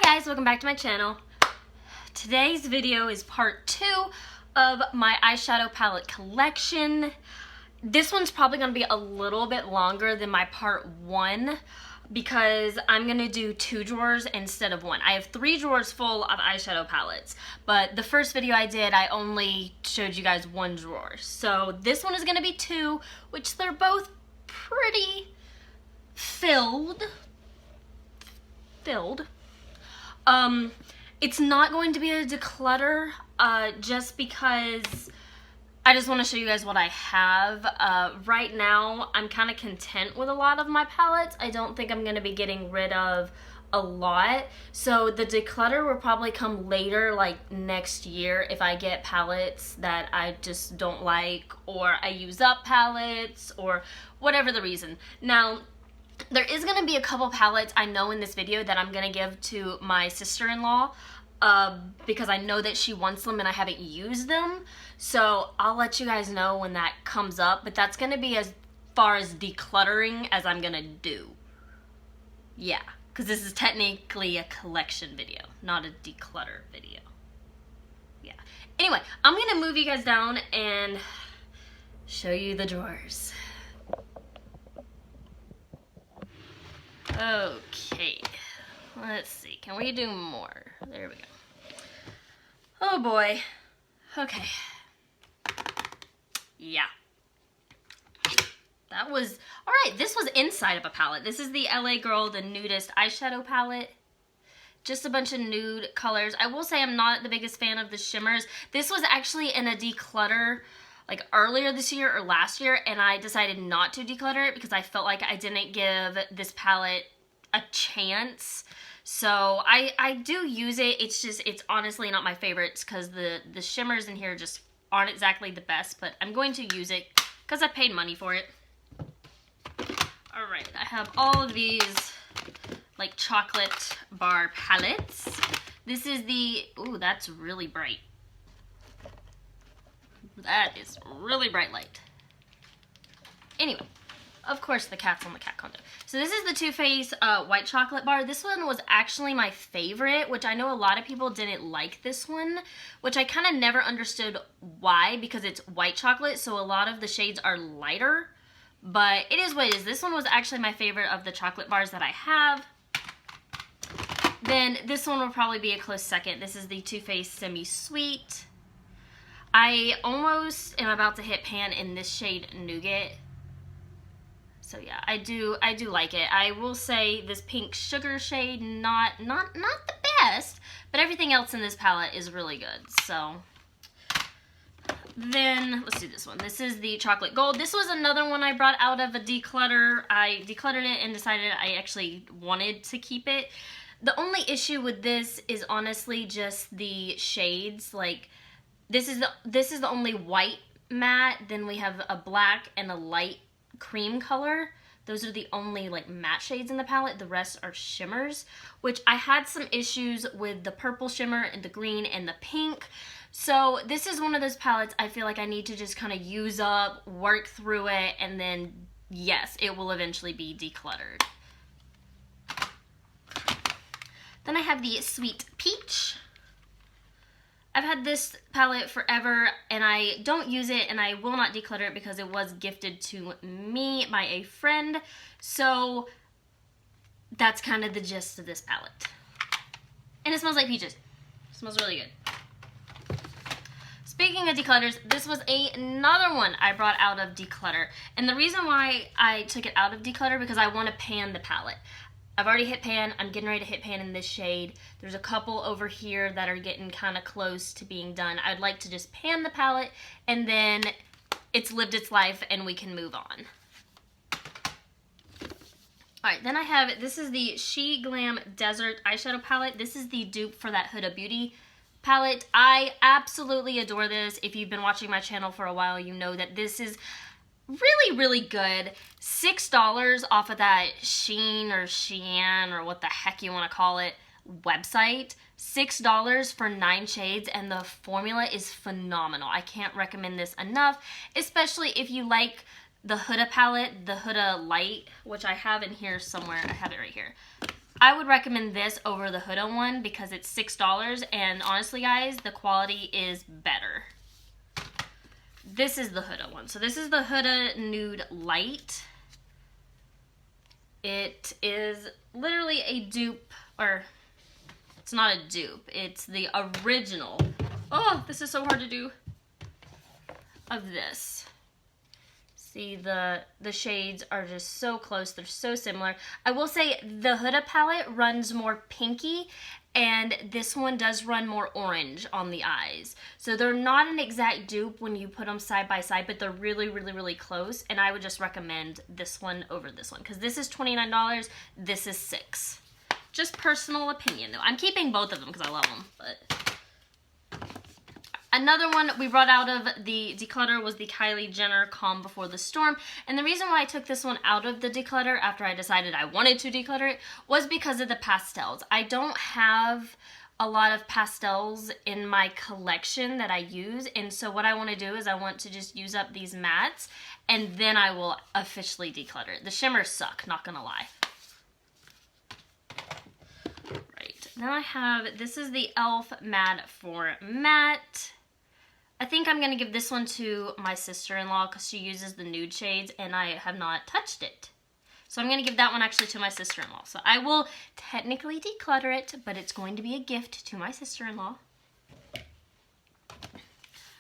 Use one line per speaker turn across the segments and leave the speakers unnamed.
guys, welcome back to my channel. Today's video is part 2 of my eyeshadow palette collection. This one's probably going to be a little bit longer than my part 1 because I'm going to do 2 drawers instead of 1. I have 3 drawers full of eyeshadow palettes, but the first video I did, I only showed you guys 1 drawer. So this one is going to be 2, which they're both pretty filled. It's not going to be a declutter, just because I just want to show you guys what I have. Right now, I'm kind of content with a lot of my palettes. I don't think I'm going to be getting rid of a lot. So the declutter will probably come later, like next year, if I get palettes that I just don't like, or I use up palettes, or whatever the reason. Now, there is going to be a couple palettes I know in this video that I'm going to give to my sister-in-law because I know that she wants them and I haven't used them. So I'll let you guys know when that comes up, but that's going to be as far as decluttering as I'm going to do. Yeah, because this is technically a collection video, not a declutter video. Yeah. Anyway, I'm going to move you guys down and show you the drawers. Okay, let's see, can we do more? There we go. Oh boy. Okay. Yeah. That was, alright, this was inside of a palette. This is the LA Girl, the Nudist eyeshadow palette. Just a bunch of nude colors. I will say I'm not the biggest fan of the shimmers. This was actually in a declutter like earlier this year or last year, and I decided not to declutter it because I felt like I didn't give this palette a chance. So I do use it. It's just, it's honestly not my favorites because the shimmers in here just aren't exactly the best, but I'm going to use it because I paid money for it. Alright, I have all of these like chocolate bar palettes. This is the, ooh, that's really bright. That is really bright light. Anyway, of course the cat's on the cat condo. So this is the Too Faced white chocolate bar. This one was actually my favorite, which I know a lot of people didn't like this one, which I kind of never understood why, because it's white chocolate, so a lot of the shades are lighter, but it is what it is. This one was actually my favorite of the chocolate bars that I have. Then this one will probably be a close second. This is the Too Faced Semi-Sweet. I almost am about to hit pan in this shade Nougat. So yeah, I do like it. I will say this pink sugar shade, not the best, but everything else in this palette is really good. So then let's do this one. This is the chocolate gold. This was another one I brought out of a declutter. I decluttered it and decided I actually wanted to keep it. The only issue with this is honestly just the shades. Like, this is the only white matte. Then we have a black and a light cream color. Those are the only like matte shades in the palette. The rest are shimmers, which I had some issues with the purple shimmer and the green and the pink. So this is one of those palettes I feel like I need to just kind of use up, work through it, and then yes, it will eventually be decluttered. Then I have the Sweet Peach. I've had this palette forever and I don't use it and I will not declutter it because it was gifted to me by a friend. So that's kind of the gist of this palette. And it smells like peaches. It smells really good. Speaking of declutters, this was another one I brought out of declutter. And the reason why I took it out of declutter because I want to pan the palette. I've already hit pan. I'm getting ready to hit pan in this shade. There's a couple over here that are getting kind of close to being done. I'd like to just pan the palette and then it's lived its life and we can move on. Alright, then I have, this is the She Glam Desert eyeshadow palette. This is the dupe for that Huda Beauty palette. I absolutely adore this. If you've been watching my channel for a while, you know that this is really good. $6 off of that Shein or Shein or what the heck you want to call it website. $6 for 9 shades and the formula is phenomenal. I can't recommend this enough, especially if you like the Huda palette, the Huda Light, which I have in here somewhere. I have it right here. I would recommend this over the Huda one because it's $6, and honestly guys, the quality is better. This is the Huda one. So this is the Huda Nude Light. It is literally a dupe, or it's not a dupe, it's the original. Oh, this is so hard to do. Of this. See, the shades are just so close. They're so similar. I will say the Huda palette runs more pinky, and this one does run more orange on the eyes. So they're not an exact dupe when you put them side by side, but they're really, really, really close. And I would just recommend this one over this one, because this is $29, this is $6. Just personal opinion, though. I'm keeping both of them because I love them, but... Another one we brought out of the declutter was the Kylie Jenner Calm Before the Storm. And the reason why I took this one out of the declutter after I decided I wanted to declutter it was because of the pastels. I don't have a lot of pastels in my collection that I use. And so what I want to do is I want to just use up these mattes, and then I will officially declutter it. The shimmers suck, not gonna lie. Right, then I have, this is the e.l.f. Matte for Matte. I think I'm going to give this one to my sister-in-law because she uses the nude shades and I have not touched it. So I'm going to give that one actually to my sister-in-law. So I will technically declutter it, but it's going to be a gift to my sister-in-law.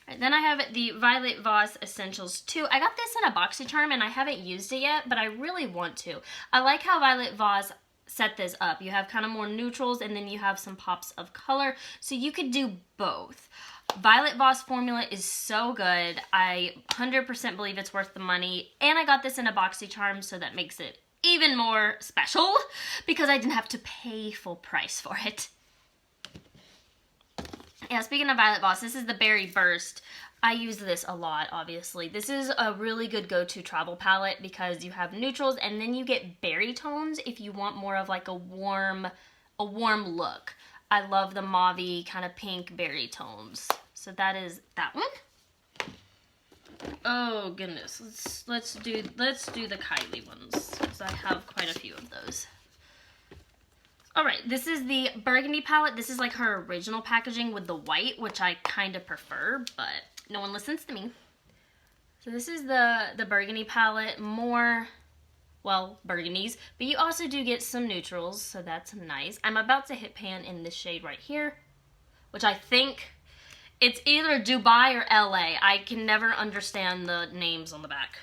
Right, then I have the Violet Voss Essentials 2. I got this in a BoxyCharm and I haven't used it yet, but I really want to. I like how Violet Voss set this up. You have kind of more neutrals and then you have some pops of color. So you could do both. Violet Voss formula is so good. I 100% believe it's worth the money. And I got this in a BoxyCharm, so that makes it even more special because I didn't have to pay full price for it. Yeah, speaking of Violet Voss, this is the Berry Burst. I use this a lot, obviously. This is a really good go-to travel palette because you have neutrals and then you get berry tones if you want more of like a warm look. I love the mauve-y kind of pink berry tones. So that is that one. Oh goodness, let's do the Kylie ones because I have quite a few of those. All right, this is the Burgundy palette. This is like her original packaging with the white, which I kind of prefer, but no one listens to me. So this is the Burgundy palette, more, well, burgundies, but you also do get some neutrals, so that's nice. I'm about to hit pan in this shade right here, which I think it's either Dubai or LA. I can never understand the names on the back.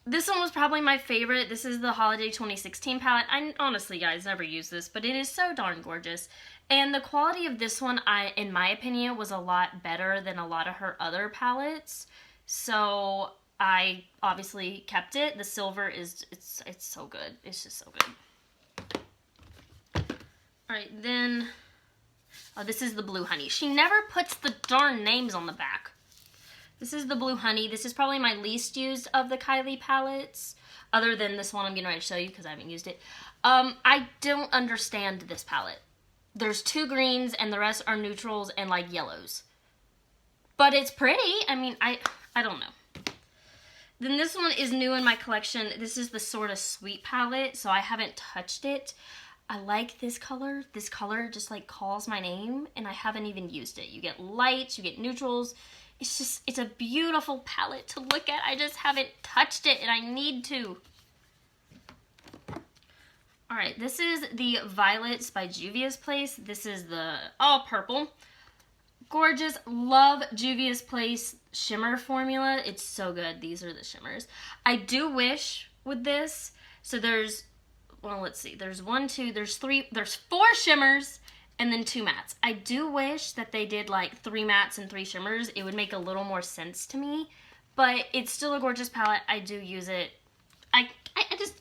This one was probably my favorite. This is the Holiday 2016 palette. I honestly, guys, never use this, but it is so darn gorgeous. And the quality of this one, in my opinion, was a lot better than a lot of her other palettes. So I obviously kept it. The silver is, it's so good. It's just so good. All right, then, oh, this is the Blue Honey. She never puts the darn names on the back. This is the Blue Honey. This is probably my least used of the Kylie palettes, other than this one I'm getting ready to show you because I haven't used it. I don't understand this palette. There's 2 greens and the rest are neutrals and like yellows. But it's pretty. I mean, I don't know. Then this one is new in my collection. This is the Sort of Sweet palette, so I haven't touched it. I like this color. This color just like calls my name and I haven't even used it. You get lights, you get neutrals. It's just, it's a beautiful palette to look at. I just haven't touched it and I need to. All right, this is the Violets by Juvia's Place. This is the all purple. Gorgeous. Love Juvia's Place shimmer formula. It's so good. These are the shimmers. I do wish with this, so there's, well, let's see. There's 1, 2, there's 3, there's 4 shimmers and then 2 mattes. I do wish that they did like 3 mattes and 3 shimmers. It would make a little more sense to me, but it's still a gorgeous palette. I do use it. I like it.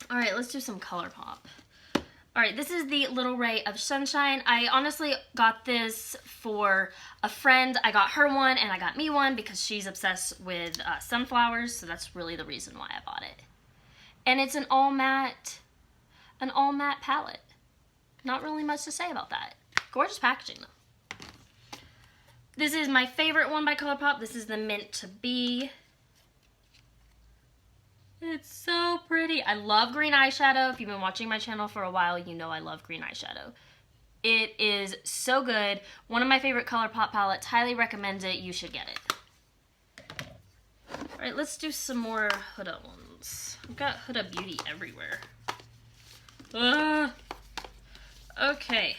All right, let's do some color pop. All right, this is the Little Ray of Sunshine. I honestly got this for a friend. I got her one and I got me one because she's obsessed with sunflowers, so that's really the reason why I bought it. And it's an all matte palette. Not really much to say about that. Gorgeous packaging though. This is my favorite one by ColourPop. This is the Meant to Be. It's so pretty. I love green eyeshadow. If you've been watching my channel for a while, you know I love green eyeshadow. It is so good. One of my favorite ColourPop palettes. Highly recommend it. You should get it. All right, let's do some more Huda ones. I've got Huda Beauty everywhere. Okay.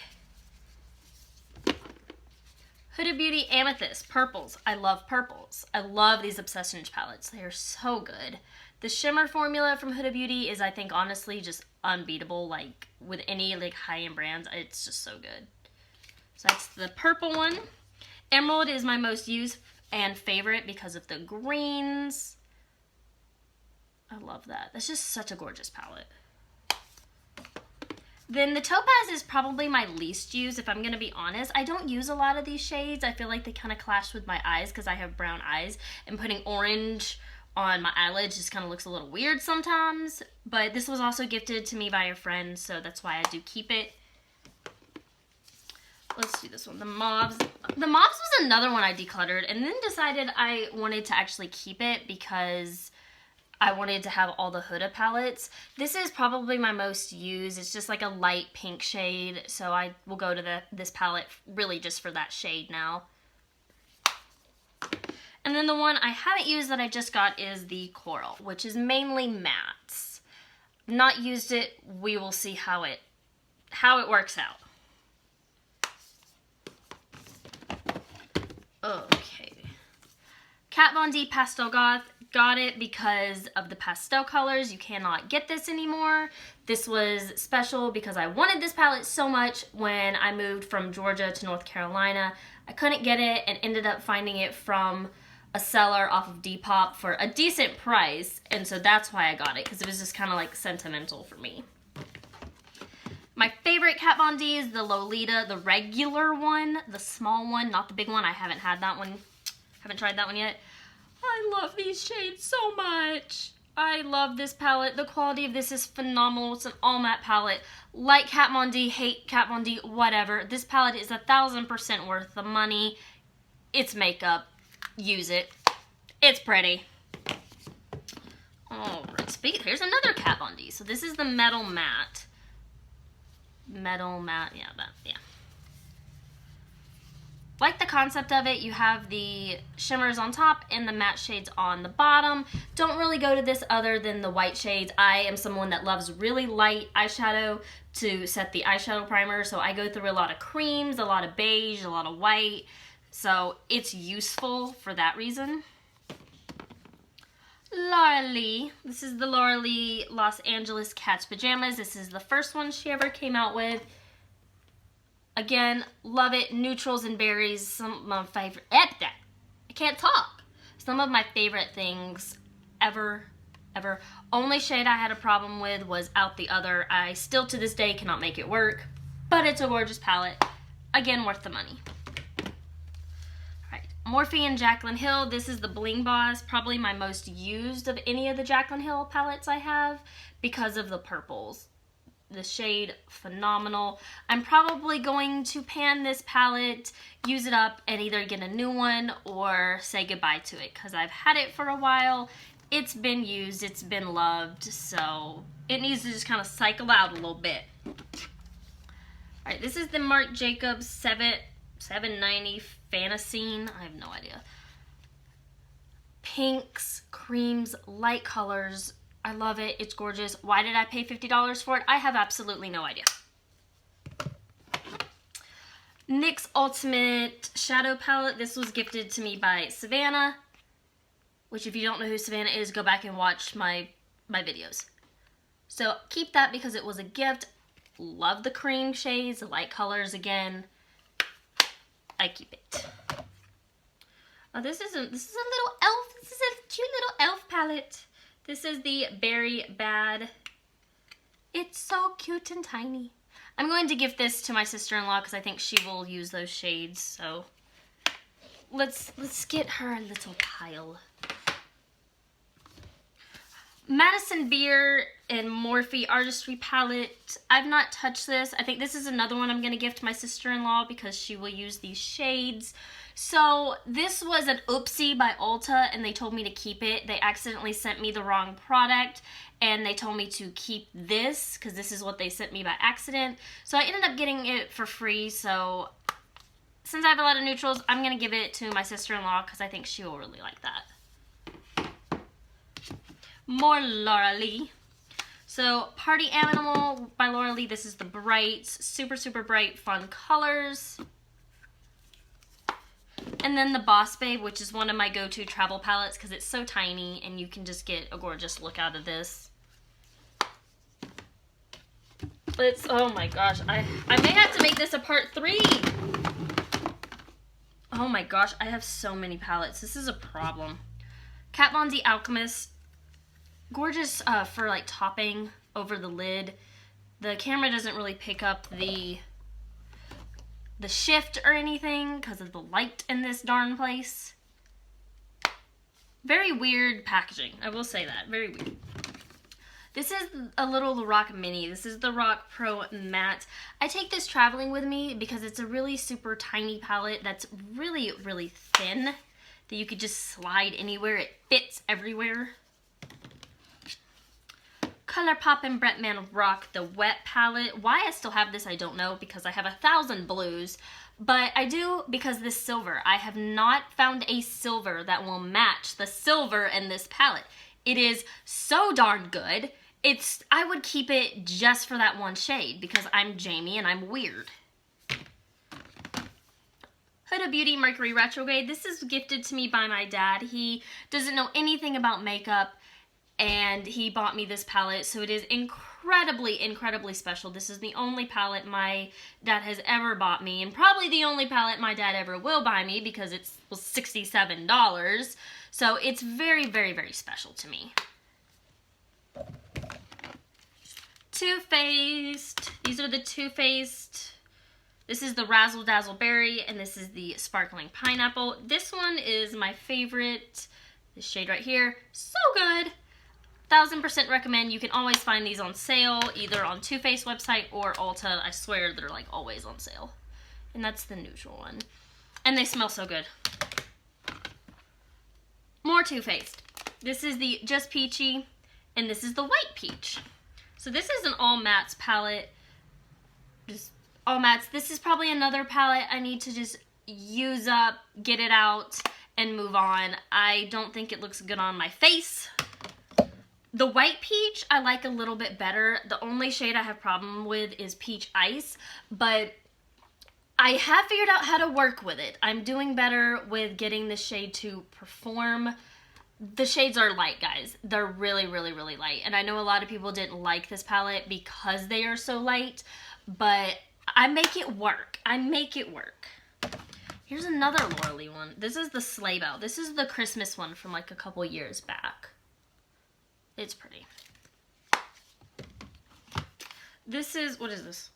Huda Beauty Amethyst, purples. I love purples. I love these Obsessions palettes. They are so good. The shimmer formula from Huda Beauty is, I think, honestly just unbeatable. Like, with any, like, high-end brands, it's just so good. So that's the purple one. Emerald is my most used and favorite because of the greens. I love that. That's just such a gorgeous palette. Then the Topaz is probably my least used, if I'm going to be honest. I don't use a lot of these shades. I feel like they kind of clash with my eyes because I have brown eyes. And putting orange on my eyelids just kind of looks a little weird sometimes. But this was also gifted to me by a friend, so that's why I do keep it. Let's do this one. The Mauves. The Mauves was another one I decluttered and then decided I wanted to actually keep it because I wanted to have all the Huda palettes. This is probably my most used. It's just like a light pink shade, so I will go to this palette really just for that shade now. And then the one I haven't used that I just got is the Coral, which is mainly mattes. Not used it. We will see how it works out. Okay. Kat Von D Pastel Goth. Got it because of the pastel colors. You cannot get this anymore. This was special because I wanted this palette so much when I moved from Georgia to North Carolina. I couldn't get it and ended up finding it from a seller off of Depop for a decent price, and so that's why I got it, because it was just kind of like sentimental for me. My favorite Kat Von D is the Lolita, the regular one, the small one, not the big one. I haven't had that one. Haven't tried that one yet. I love these shades so much. I love this palette. The quality of this is phenomenal. It's an all matte palette. Like Kat Von D, hate Kat Von D, whatever. This palette is 1000% worth the money. It's makeup. Use it. It's pretty. Alright, here's another Kat Von D. So this is the Metal Matte. Metal Matte, yeah. Like the concept of it, you have the shimmers on top and the matte shades on the bottom. Don't really go to this other than the white shades. I am someone that loves really light eyeshadow to set the eyeshadow primer, so I go through a lot of creams, a lot of beige, a lot of white, so it's useful for that reason. Laura Lee. This is the Laura Lee Los Angeles Cat's Pajamas. This is the first one she ever came out with. Again, love it. Neutrals and berries, some of my favorite. I can't talk. Some of my favorite things ever. Only shade I had a problem with was Out the Other. I still to this day cannot make it work, but it's a gorgeous palette. Again, worth the money. Alright, Morphe and Jaclyn Hill. This is the Bling Boss, probably my most used of any of the Jaclyn Hill palettes I have because of the purples. The shade, phenomenal. I'm probably going to pan this palette, use it up, and either get a new one or say goodbye to it because I've had it for a while. It's been used, it's been loved, so it needs to just kind of cycle out a little bit. Alright, this is the Marc Jacobs 790 Fantasine. I have no idea. Pinks, creams, light colors. I love it. It's gorgeous. Why did I pay $50 for it? I have absolutely no idea. NYX Ultimate Shadow Palette. This was gifted to me by Savannah, which if you don't know who Savannah is, go back and watch my videos. So keep that because it was a gift. Love the cream shades, the light colors again. I keep it. Oh, this is a little elf. This is a cute little elf palette. This is the Berry Bad. It's so cute and tiny. I'm going to gift this to my sister-in-law because I think she will use those shades. So let's get her a little pile. Madison Beer and Morphe Artistry palette. I've not touched this. I think this is another one I'm going to gift my sister-in-law because she will use these shades. So this was an oopsie by Ulta and they told me to keep it. They accidentally sent me the wrong product and they told me to keep this because this is what they sent me by accident. So I ended up getting it for free. So since I have a lot of neutrals, I'm going to give it to my sister-in-law because I think she will really like that. More Laura Lee. So Party Animal by Laura Lee. This is the brights, super, super bright, fun colors. And then the Boss Babe, which is one of my go-to travel palettes because it's so tiny and you can just get a gorgeous look out of this. It's, oh my gosh, I may have to make this a part 3. Oh my gosh, I have so many palettes. This is a problem. Kat Von D Alchemist. Gorgeous for like topping over the lid. The camera doesn't really pick up the shift or anything because of the light in this darn place. Very weird packaging, I will say that. Very weird. This is a little Lorac Mini. This is the Rock Pro Matte. I take this traveling with me because it's a really super tiny palette that's really, really thin that you could just slide anywhere. It fits everywhere. ColourPop and Bretman Rock, the Wet palette. Why I still have this, I don't know, because I have 1,000 blues. But I do because this silver. I have not found a silver that will match the silver in this palette. It is so darn good. I would keep it just for that one shade because I'm Jamie and I'm weird. Huda Beauty Mercury Retrograde. This is gifted to me by my dad. He doesn't know anything about makeup and he bought me this palette, so it is incredibly, incredibly special. This is the only palette my dad has ever bought me, and probably the only palette my dad ever will buy me because it was $67. So it's very, very, very special to me. Too Faced. These are the Too Faced. This is the Razzle Dazzle Berry, and this is the Sparkling Pineapple. This one is my favorite. This shade right here, so good. 1000% recommend. You can always find these on sale, either on Too Faced website or Ulta. I swear they're like always on sale. And that's the neutral one. And they smell so good. More Too Faced. This is the Just Peachy, and this is the White Peach. So this is an all mattes palette. Just all mattes. This is probably another palette I need to just use up, get it out, and move on. I don't think it looks good on my face. The White Peach I like a little bit better. The only shade I have problem with is Peach Ice, but I have figured out how to work with it. I'm doing better with getting this shade to perform. The shades are light, guys. They're really, really, really light. And I know a lot of people didn't like this palette because they are so light, but I make it work. I make it work. Here's another Laura Lee one. This is the Sleigh Bell. This is the Christmas one from like a couple years back. It's pretty. This is, what is this?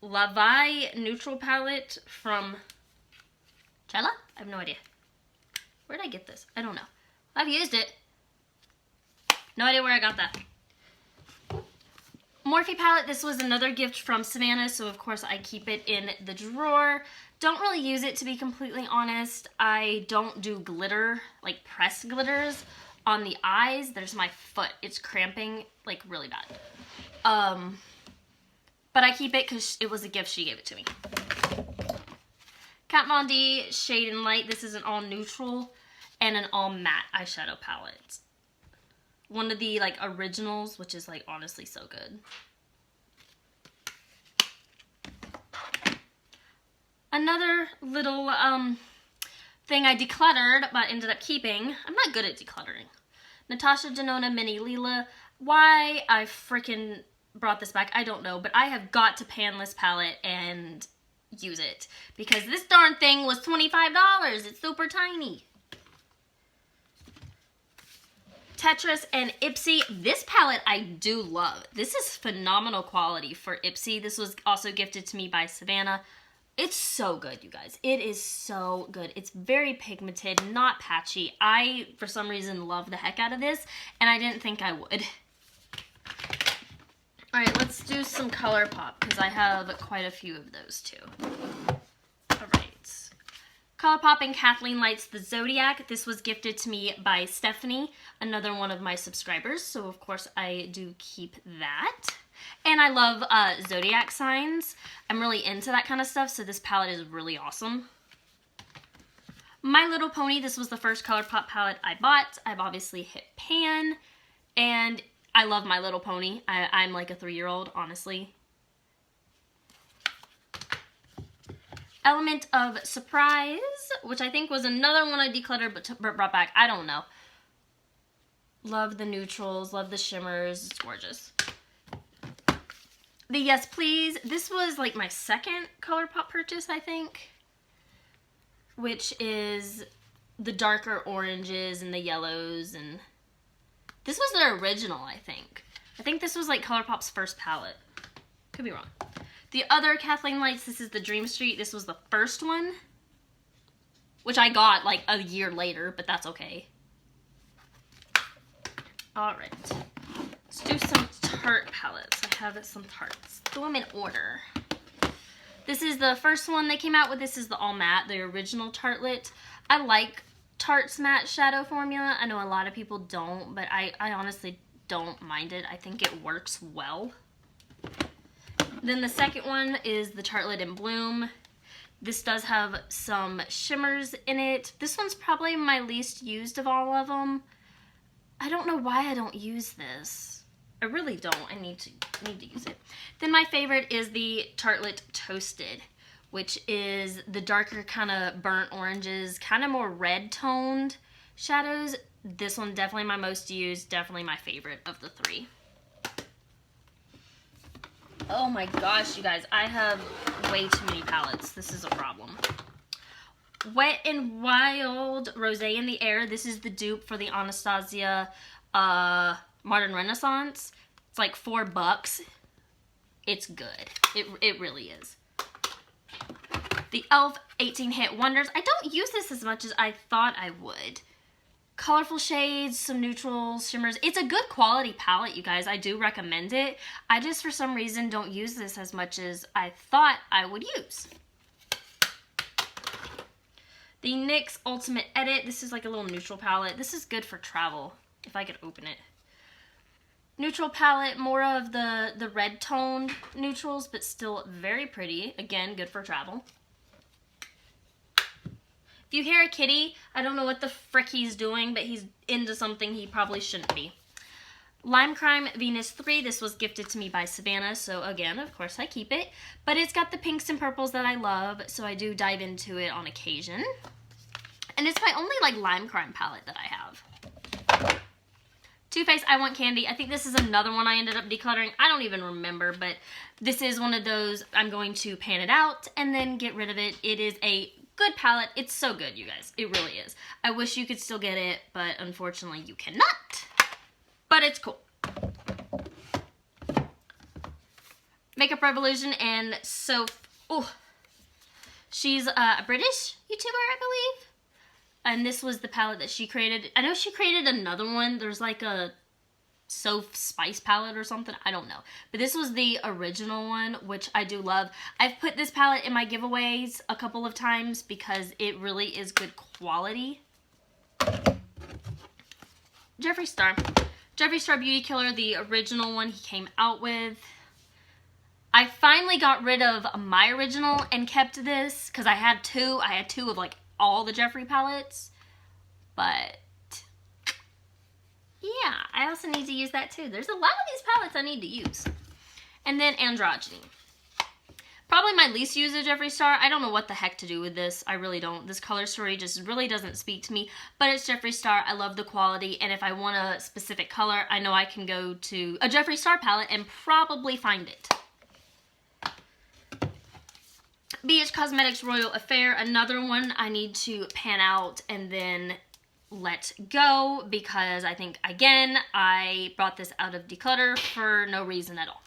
Lavai Neutral Palette from Chella? I have no idea. Where did I get this? I don't know. I've used it. No idea where I got that. Morphe palette. This was another gift from Savannah, so of course I keep it in the drawer. Don't really use it, to be completely honest. I don't do glitter, like pressed glitters on the eyes. There's my foot. It's cramping like really bad. But I keep it because it was a gift. She gave it to me. Kat Von D Shade and Light. This is an all neutral and an all matte eyeshadow palette. One of the like originals, which is like honestly so good. Another little thing I decluttered but ended up keeping. I'm not good at decluttering. Natasha Denona Mini Lila. Why I freaking brought this back, I don't know, but I have got to pan this palette and use it because this darn thing was $25. It's super tiny. Tetris and Ipsy. This palette I do love. This is phenomenal quality for Ipsy. This was also gifted to me by Savannah. It's so good, you guys. It is so good. It's very pigmented, not patchy. I, for some reason, love the heck out of this, and I didn't think I would. Alright, let's do some ColourPop, because I have quite a few of those, too. Alright. ColourPop and Kathleen Lights the Zodiac. This was gifted to me by Stephanie, another one of my subscribers, so of course I do keep that. And I love zodiac signs. I'm really into that kind of stuff, so this palette is really awesome. My Little Pony, this was the first ColourPop palette I bought. I've obviously hit pan, and I love My Little Pony. I'm like a 3-year-old, honestly. Element of Surprise, which I think was another one I decluttered but brought back. I don't know. Love the neutrals, love the shimmers. It's gorgeous. The Yes Please, this was like my second ColourPop purchase, I think, which is the darker oranges and the yellows, and this was their original, I think. I think this was like ColourPop's first palette. Could be wrong. The other Kathleen Lights, this is the Dream Street. This was the first one, which I got like a year later, but that's okay. All right. Let's do some Tarte palettes. I have some Tartes. Do them in order. This is the first one they came out with. This is the All Matte, the original Tartelette. I like Tarte's matte shadow formula. I know a lot of people don't, but I honestly don't mind it. I think it works well. Then the second one is the Tartelette in Bloom. This does have some shimmers in it. This one's probably my least used of all of them. I don't know why I don't use this. I really don't. I need to use it. Then my favorite is the Tartelette Toasted, which is the darker kind of burnt oranges, kind of more red toned shadows. This one definitely my most used, definitely my favorite of the three. Oh my gosh, you guys, I have way too many palettes. This is a problem. Wet n Wild Rosé in the Air. This is the dupe for the Anastasia Modern Renaissance. It's like $4. It's good. It really is. The e.l.f. 18 Hit Wonders. I don't use this as much as I thought I would. Colorful shades, some neutrals, shimmers. It's a good quality palette, you guys. I do recommend it. I just, for some reason, don't use this as much as I thought I would use. The NYX Ultimate Edit. This is like a little neutral palette. This is good for travel, if I could open it. Neutral palette, more of the red toned neutrals, but still very pretty. Again, good for travel. If you hear a kitty, I don't know what the frick he's doing, but he's into something he probably shouldn't be. Lime Crime Venus 3. This was gifted to me by Savannah, so again, of course, I keep it. But it's got the pinks and purples that I love, so I do dive into it on occasion. And it's my only, like, Lime Crime palette that I have. Too Faced I Want Candy. I think this is another one I ended up decluttering. I don't even remember, but this is one of those, I'm going to pan it out and then get rid of it. It is a good palette. It's so good, you guys. It really is. I wish you could still get it, but unfortunately you cannot. But it's cool. Makeup Revolution and she's a British YouTuber, I believe. And this was the palette that she created. I know she created another one. There's like a Soph Spice palette or something. I don't know. But this was the original one, which I do love. I've put this palette in my giveaways a couple of times because it really is good quality. Jeffree Star. Jeffree Star Beauty Killer, the original one he came out with. I finally got rid of my original and kept this because I had two. I had two of like all the Jeffree palettes, but yeah, I also need to use that too. There's a lot of these palettes I need to use. And then Androgyny. Probably my least used of Jeffree Star. I don't know what the heck to do with this. I really don't. This color story just really doesn't speak to me, but it's Jeffree Star. I love the quality, and if I want a specific color, I know I can go to a Jeffree Star palette and probably find it. BH Cosmetics Royal Affair, another one I need to pan out and then let go because I think, again, I brought this out of declutter for no reason at all.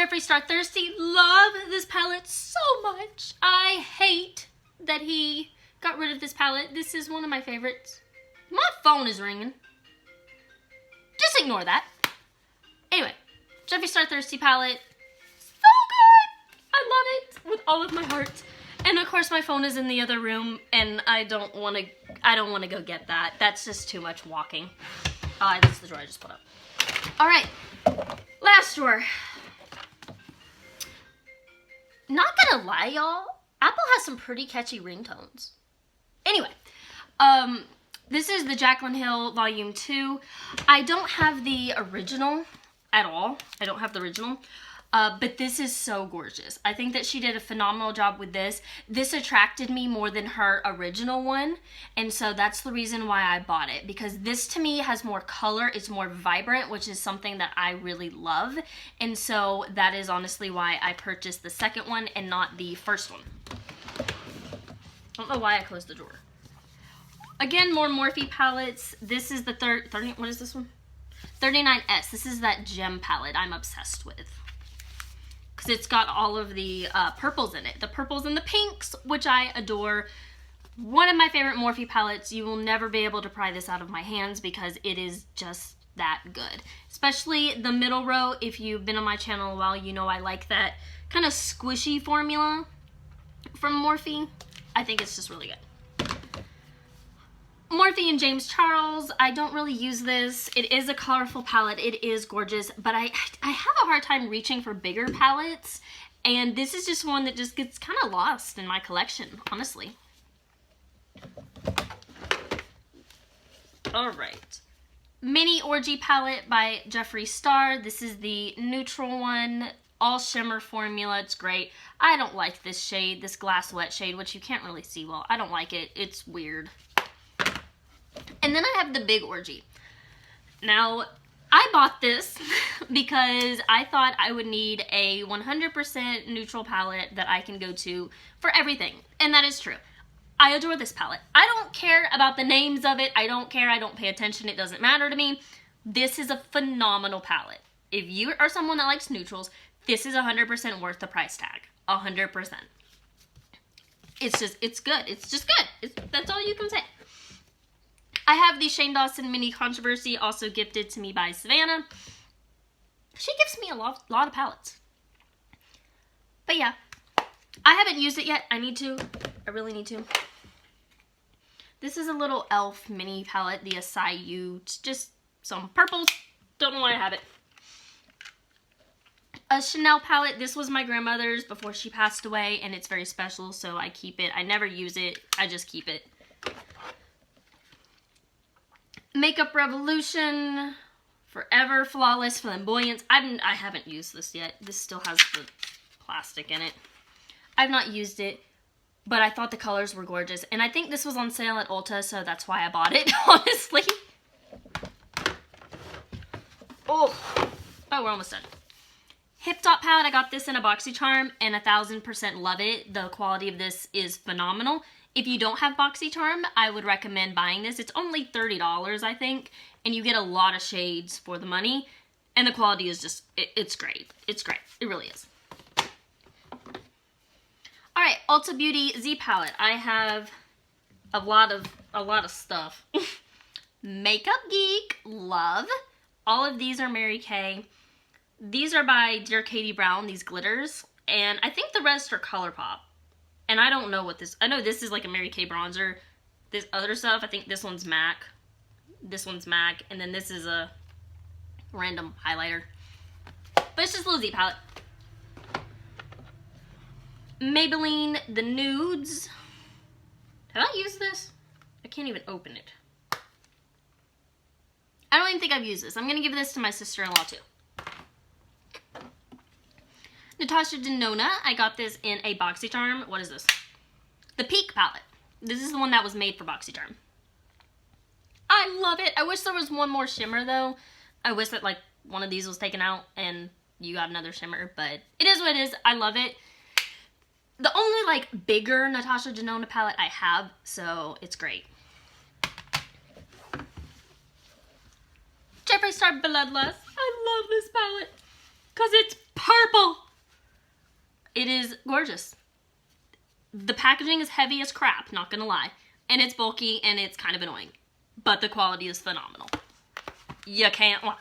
Jeffree Star Thirsty, love this palette so much. I hate that he got rid of this palette. This is one of my favorites. My phone is ringing. Just ignore that. Anyway, Jeffree Star Thirsty palette. So good! I love it with all of my heart. And of course my phone is in the other room and I don't want to go get that. That's just too much walking. That's the drawer I just put up. Alright, last drawer. Not gonna lie, y'all, Apple has some pretty catchy ringtones. Anyway, this is the Jaclyn Hill Volume 2. I don't have the original at all. I don't have the original. But this is so gorgeous. I think that she did a phenomenal job with this. This attracted me more than her original one. And so that's the reason why I bought it. Because this to me has more color. It's more vibrant, which is something that I really love. And so that is honestly why I purchased the second one and not the first one. I don't know why I closed the drawer. Again, more Morphe palettes. This is the what is this one? 39S. This is that gem palette I'm obsessed with. Because it's got all of the purples in it. The purples and the pinks, which I adore. One of my favorite Morphe palettes. You will never be able to pry this out of my hands because it is just that good. Especially the middle row. If you've been on my channel a while, you know I like that kind of squishy formula from Morphe. I think it's just really good. Morphe and James Charles, I don't really use this. It is a colorful palette. It is gorgeous, but I have a hard time reaching for bigger palettes, and this is just one that just gets kind of lost in my collection, honestly. All right. Mini Orgy palette by Jeffree Star. This is the neutral one, all shimmer formula. It's great. I don't like this shade, this glass wet shade, which you can't really see well. I don't like it. It's weird. And then I have the Big Orgy. Now, I bought this because I thought I would need a 100% neutral palette that I can go to for everything. And that is true. I adore this palette. I don't care about the names of it. I don't care. I don't pay attention. It doesn't matter to me. This is a phenomenal palette. If you are someone that likes neutrals, this is 100% worth the price tag. 100%. It's good. It's just good. That's all you can say. I have the Shane Dawson Mini Controversy, also gifted to me by Savannah. She gives me a lot of palettes. But yeah, I haven't used it yet. I need to. I really need to. This is a little e.l.f. mini palette, the Acai You. It's just some purples. Don't know why I have it. A Chanel palette. This was my grandmother's before she passed away, and it's very special, so I keep it. I never use it. I just keep it. Makeup Revolution, Forever Flawless Flamboyance. I haven't used this yet. This still has the plastic in it. I've not used it, but I thought the colors were gorgeous. And I think this was on sale at Ulta, so that's why I bought it, honestly. Oh, we're almost done. Hip Top palette. I got this in a BoxyCharm, and 1000% love it. The quality of this is phenomenal. If you don't have BoxyCharm, I would recommend buying this. It's only $30, I think, and you get a lot of shades for the money, and the quality is just, it's great. It's great. It really is. All right, Ulta Beauty Z palette. I have a lot of stuff. Makeup Geek, love. All of these are Mary Kay. These are by Dear Katie Brown, these glitters, and I think the rest are ColourPop. And I don't know what this... I know this is like a Mary Kay bronzer. This other stuff, I think this one's MAC. This one's MAC. And then this is a random highlighter. But it's just a little Z palette. Maybelline The Nudes. Have I used this? I can't even open it. I don't even think I've used this. I'm going to give this to my sister-in-law too. Natasha Denona, I got this in a BoxyCharm. What is this? The Peak palette. This is the one that was made for BoxyCharm. I love it. I wish there was one more shimmer though. I wish that like one of these was taken out and you got another shimmer, but it is what it is. I love it. The only like bigger Natasha Denona palette I have, so it's great. Jeffree Star Bloodlust. I love this palette because it's purple. It is gorgeous. The packaging is heavy as crap, not gonna lie. And it's bulky and it's kind of annoying. But the quality is phenomenal. You can't lie.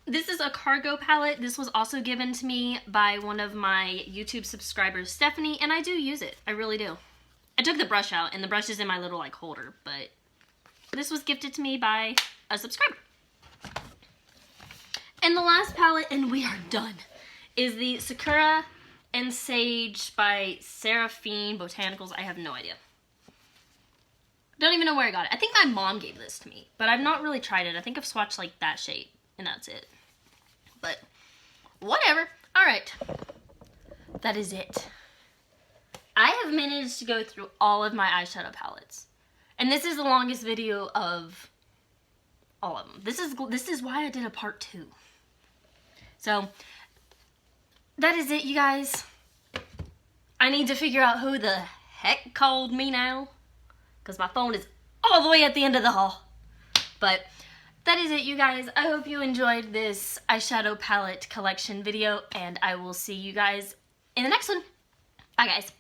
This is a cargo palette. This was also given to me by one of my YouTube subscribers, Stephanie, and I do use it. I really do. I took the brush out, and the brush is in my little, like, holder, but this was gifted to me by a subscriber. And the last palette, and we are done, is the Sakura and Sage by Seraphine Botanicals. I have no idea. Don't even know where I got it. I think my mom gave this to me, but I've not really tried it. I think I've swatched, like, that shade, and that's it. But whatever. All right. That is it. I have managed to go through all of my eyeshadow palettes. And this is the longest video of all of them. This is why I did a part 2. So that is it, you guys. I need to figure out who the heck called me now, because my phone is all the way at the end of the hall. But that is it, you guys. I hope you enjoyed this eyeshadow palette collection video, and I will see you guys in the next one. Bye, guys.